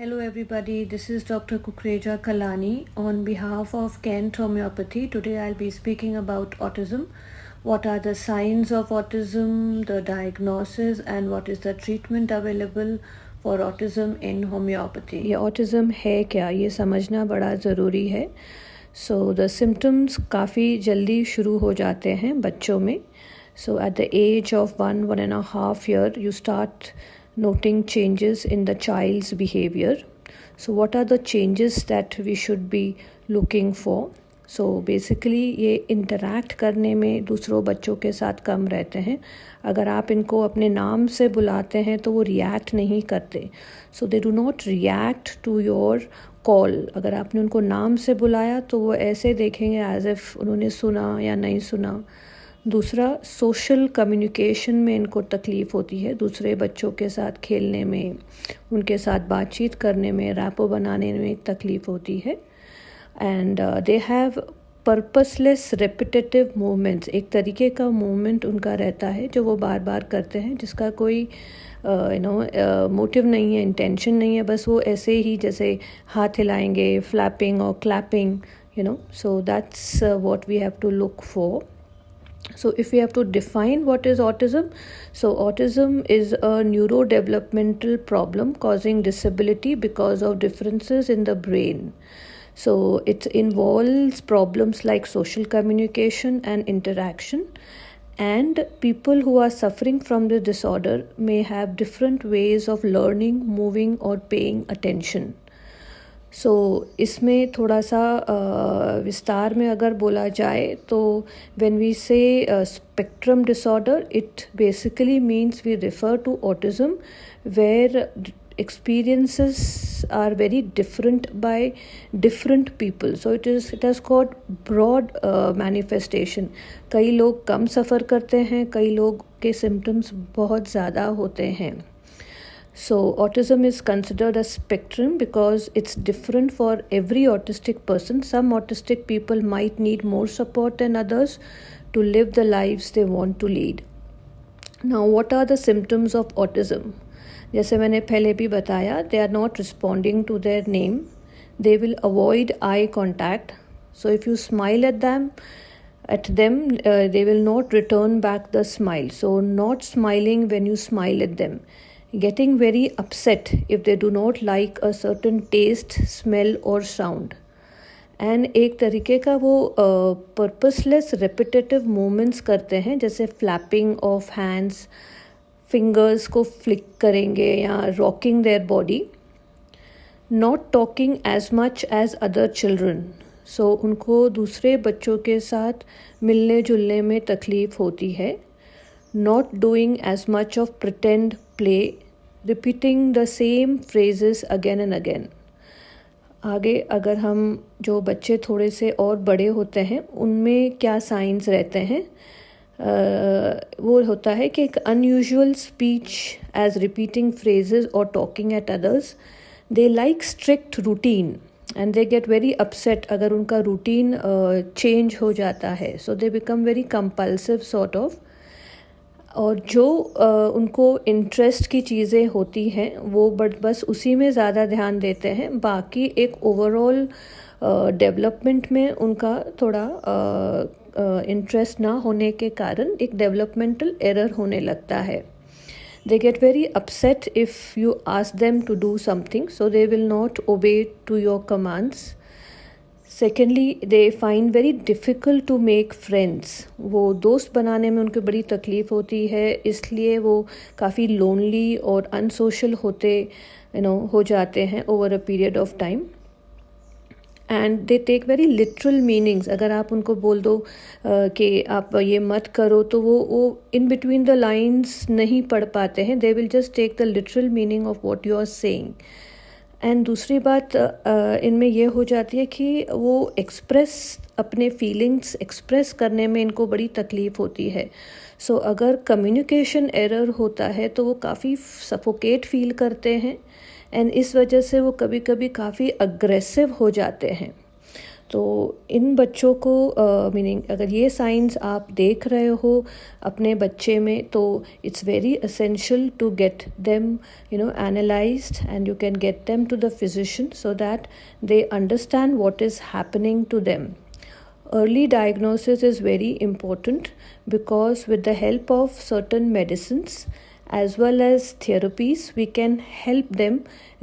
Hello everybody, this is Dr. Kukreja Kalani on behalf of Kent Homeopathy. Today I'll be speaking about autism. What are the signs of autism, the diagnosis and what is the treatment available for autism in homeopathy. ये autism है क्या, ये समझना बड़ा ज़रूरी है. So the symptoms काफ़ी जल्दी शुरू हो जाते हैं बच्चों में. So at the age of 1.5 year, you start noting changes in the child's behavior. So what are the changes that we should be looking for? So basically ये interact करने में दूसरों बच्चों के साथ कम रहते हैं. अगर आप इनको अपने नाम से बुलाते हैं तो वो react नहीं करते. So they do not react to your call. अगर आपने उनको नाम से बुलाया तो वो ऐसे देखेंगे as if उन्होंने सुना या नहीं सुना. दूसरा, सोशल कम्युनिकेशन में इनको तकलीफ़ होती है. दूसरे बच्चों के साथ खेलने में, उनके साथ बातचीत करने में, रैपो बनाने में तकलीफ़ होती है. And they have purposeless repetitive movements. एक तरीके का मूवमेंट उनका रहता है जो वो बार बार करते हैं, जिसका कोई मोटिव नहीं है, इंटेंशन नहीं है. बस वो ऐसे ही जैसे हाथ हिलाएंगे, फ्लैपिंग और clapping, so that's what we have to look for. So if we have to define what is autism, so autism is a neurodevelopmental problem causing disability because of differences in the brain. So it involves problems like social communication and interaction, and people who are suffering from the disorder may have different ways of learning, moving or paying attention. So इसमें थोड़ा सा विस्तार में अगर बोला जाए तो when we say spectrum disorder, it basically means we refer to autism where experiences are very different by different people. So it has got broad manifestation. कई लोग कम सफ़र करते हैं, कई लोग के symptoms बहुत ज़्यादा होते हैं. So autism is considered a spectrum because it's different for every autistic person. Some autistic people might need more support than others to live the lives they want to lead. Now, what are the symptoms of autism? जैसे मैंने पहले भी बताया, they are not responding to their name. They will avoid eye contact. So if you smile at them, they will not return back the smile. So not smiling when you smile at them. Getting very upset if they do not like a certain taste, smell or sound. And एक तरीके का वो purposeless repetitive movements करते हैं, जैसे flapping of hands, fingers को flick करेंगे या rocking their body. Not talking as much as other children. So उनको दूसरे बच्चों के साथ मिलने जुलने में तकलीफ़ होती है. Not doing as much of pretend play, repeating the same phrases again and again. आगे अगर हम जो बच्चे थोड़े से और बड़े होते हैं उनमें क्या साइंस रहते हैं, वो होता है कि एक unusual speech as repeating phrases or talking at others. They like strict routine and they get very upset अगर उनका routine change हो जाता है. So they become very compulsive sort of. और जो उनको इंटरेस्ट की चीज़ें होती हैं वो बस उसी में ज़्यादा ध्यान देते हैं. बाकी एक ओवरऑल डेवलपमेंट में उनका थोड़ा इंटरेस्ट ना होने के कारण एक डेवलपमेंटल एरर होने लगता है. They get very upset if you ask them to do something, so they will not obey to your commands. Secondly, they find very difficult to make friends. वो दोस्त बनाने में उनको बड़ी तकलीफ़ होती है, इसलिए वो काफ़ी lonely और unsocial होते हो जाते हैं over a period of time. And they take very literal meanings. अगर आप उनको बोल दो कि आप ये मत करो तो वो in between the lines नहीं पढ़ पाते हैं. They will just take the literal meaning of what you are saying. And दूसरी बात इनमें ये हो जाती है कि वो अपने फीलिंग्स एक्सप्रेस करने में इनको बड़ी तकलीफ़ होती है. सो अगर कम्युनिकेशन एरर होता है तो वो काफ़ी सफोकेट फील करते हैं एंड इस वजह से वो कभी कभी काफ़ी अग्रेसिव हो जाते हैं. तो इन बच्चों को मीनिंग अगर ये साइंस आप देख रहे हो अपने बच्चे में, तो it's very essential to get them analysed and you can get them to the physician so that they understand what is happening to them. Early diagnosis is very important because with the help of certain medicines as well as therapies we can help them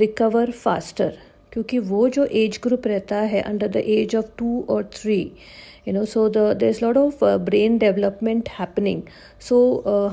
recover faster. क्योंकि वो जो as group रहता है under the age of 2 or 3 so there's a lot of brain development happening. So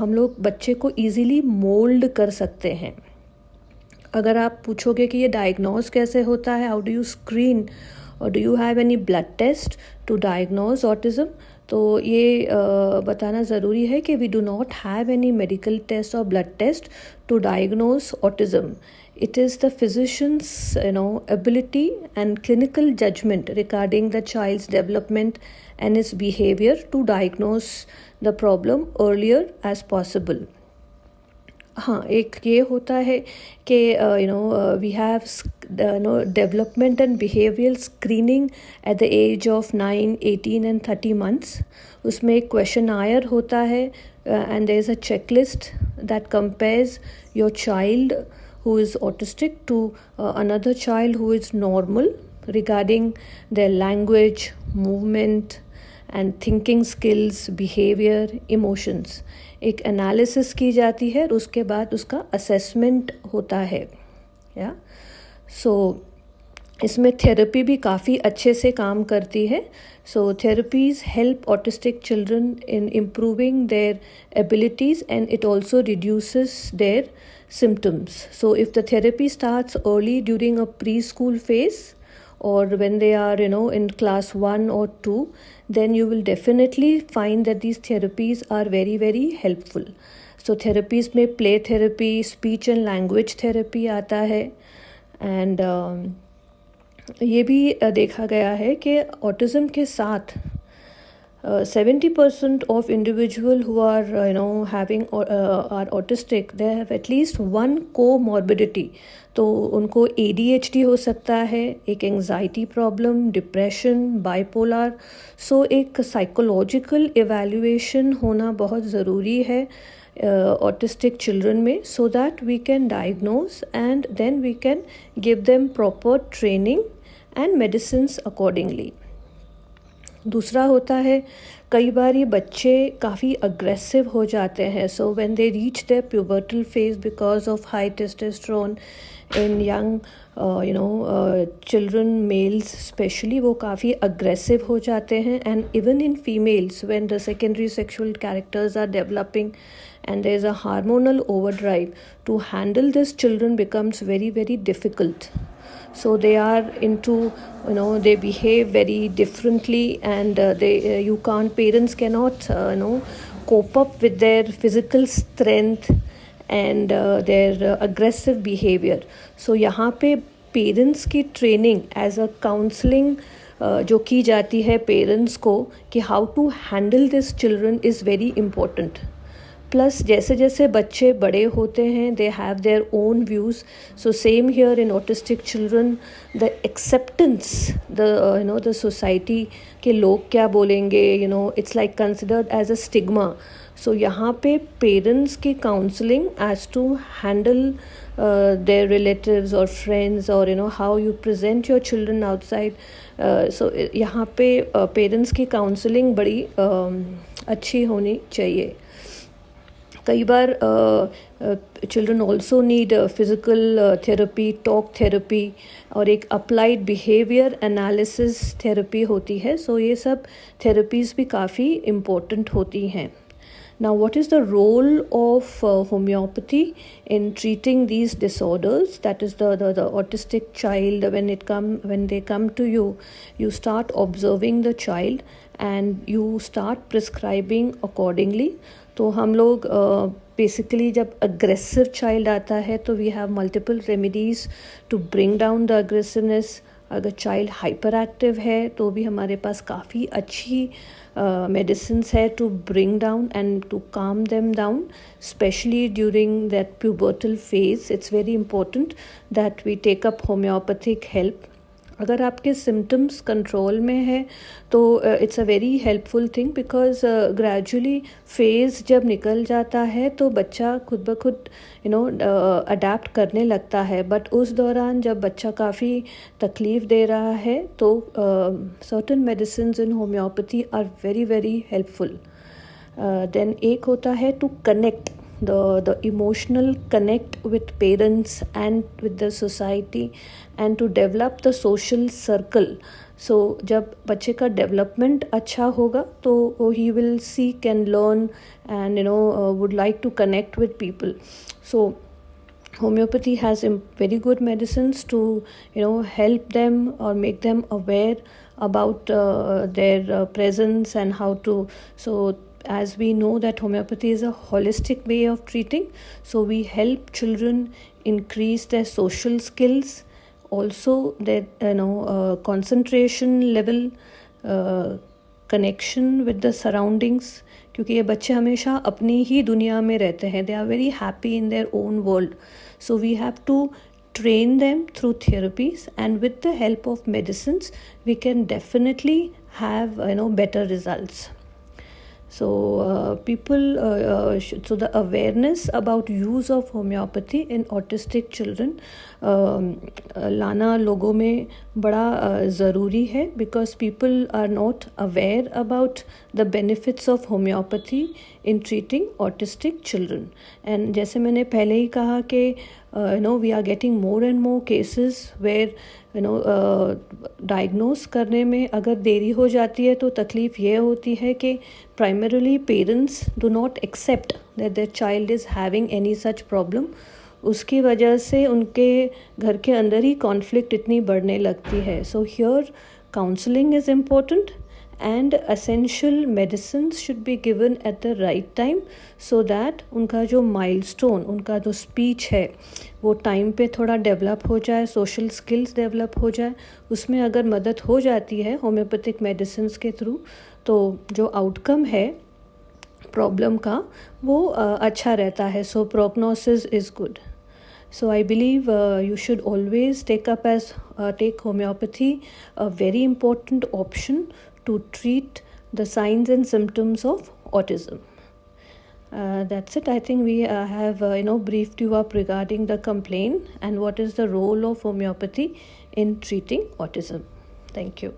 हम लोग बच्चे को easily mold कर सकते हैं. अगर आप पूछोगे कि ये डायग्नोज कैसे होता है, हाउ डू यू स्क्रीन और do you have any blood test to diagnose autism, तो ये बताना ज़रूरी है कि we do not have any medical test और blood test to diagnose autism. It is the physician's ability and clinical judgment regarding the child's development and his behavior to diagnose the problem earlier as possible. हाँ, एक ये होता है कि we have development and behavioural screening at the age of 9, 18 and 30 months. उसमें एक questionnaire होता है and there is a checklist that compares your child who is autistic to another child who is normal regarding their language, movement and thinking skills, behavior, emotions. एक analysis की जाती है और उसके बाद उसका असेसमेंट होता है. या सो इसमें थेरेपी भी काफ़ी अच्छे से काम करती है. So therapies help autistic children in improving their abilities and it also reduces their symptoms. So if the therapy starts early during a preschool phase or when they are in class 1 or 2, then you will definitely find that these therapies are very very helpful. So therapies में play therapy, speech and language therapy आता है. And ये भी देखा गया है कि autism के साथ 70% of individual who are having are autistic, they have at least one comorbidity. तो उनको ADHD हो सकता है, एक एंजाइटी प्रॉब्लम, डिप्रेशन, बाइपोलर. सो एक साइकोलॉजिकल एवेल्युएशन होना बहुत ज़रूरी है ऑटिस्टिक चिल्ड्रन में, so that we can diagnose and then we can give them proper training and medicines accordingly. दूसरा होता है कई बार ये बच्चे काफ़ी अग्रेसिव हो जाते हैं. So when they reach their pubertal phase because of high testosterone in young children, males especially, वो काफ़ी अग्रेसिव हो जाते हैं. And even in females when the secondary sexual characters are developing and there is a hormonal overdrive, to handle this children becomes very very difficult. So they are into they behave very differently and you can't, parents cannot cope up with their physical strength and their aggressive behavior. So यहाँ पे parents की training as a counselling जो की जाती है parents को कि how to handle this children is very important. Plus जैसे जैसे बच्चे बड़े होते हैं they have their own views. So same here in autistic children the acceptance, the society के लोग क्या बोलेंगे, it's like considered as a stigma. So यहाँ पे पेरेंट्स की counselling as to handle their relatives or friends or how you present your children outside. So यहाँ पे parents की काउंसलिंग बड़ी अच्छी होनी चाहिए. कई बार children also need physical therapy, talk therapy और एक अप्लाइड बिहेवियर एनालिसिस थेरेपी होती है. सो ये सब थेरेपीज़ भी काफ़ी इम्पोर्टेंट होती हैं. Now, what is the role of homeopathy in treating these disorders? That is the autistic child. When they come to you, you start observing the child and you start prescribing accordingly. तो हम लोग basically जब aggressive child आता है तो we have multiple remedies to bring down the aggressiveness. अगर child hyperactive है तो भी हमारे पास काफ़ी अच्छी medicines है to bring down and to calm them down, especially during that pubertal phase. It's very important that we take up homeopathic help. अगर आपके सिम्टम्स कंट्रोल में है तो it's a very helpful thing, because gradually phase जब निकल जाता है तो बच्चा खुद ब खुद अडेप्ट करने लगता है. बट उस दौरान जब बच्चा काफ़ी तकलीफ़ दे रहा है तो certain medicines in homeopathy are very very helpful. Then एक होता है to connect, the emotional connect with parents and with the society, and to develop the social circle. So जब बच्चे का development अच्छा होगा तो he will seek and learn and would like to connect with people. So homeopathy has very good medicines to help them or make them aware about their presence and how to. So as we know that homeopathy is a holistic way of treating, so we help children increase their social skills, also their concentration level, connection with the surroundings, क्योंकि ये बच्चे हमेशा अपनी ही दुनिया में रहते हैं. They are very happy in their own world. So we have to train them through therapies, and with the help of medicines we can definitely have better results. So so the awareness about use of homeopathy in autistic children लाना लोगों में बड़ा ज़रूरी है, because people are not aware about the benefits of homeopathy in treating autistic children. And जैसे मैंने पहले ही कहा कि we are getting more and more cases where diagnose करने में अगर देरी हो जाती है तो तकलीफ़ ये होती है कि primarily parents do not accept that their child is having any such problem. उसकी वजह से उनके घर के अंदर ही कॉन्फ्लिक्ट इतनी बढ़ने लगती है. So here counselling is important and essential medicines should be given at the right time, so that उनका जो milestone, उनका जो speech है वो टाइम पे थोड़ा डेवलप हो जाए, सोशल स्किल्स डेवलप हो जाए. उसमें अगर मदद हो जाती है होम्योपैथिक मेडिसिन्स के थ्रू तो जो आउटकम है प्रॉब्लम का वो अच्छा रहता है. So prognosis is good. So I believe you should always take homeopathy a very important option to treat the signs and symptoms of autism. That's it. I think we have briefed you up regarding the complaint and what is the role of homeopathy in treating autism. Thank you.